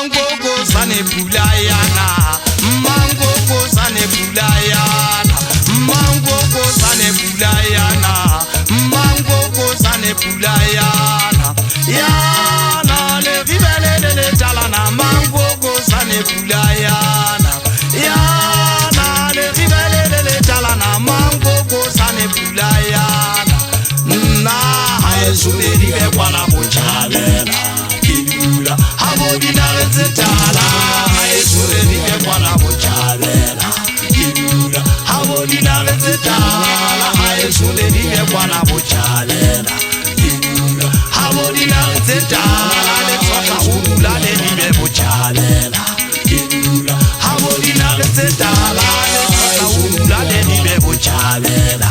Mangoko sane pulayana, mangoko sane pulayana, mangoko sane pulayana, mangoko sane pulayana. Yana le ribele le talana, mangoko sane pulayana. Yana le ribele le talana, mangoko sane pulayana. Na haesule ribe kwana bochalela. Habodina rezetala, haesule ribe kwana bochalela. Habodina rezetala, haesule ribe kwana bochalela. Habodina rezetala, le soka ulula le ribe bochalela. Habodina rezetala, le soka ulula le ribe bochalela.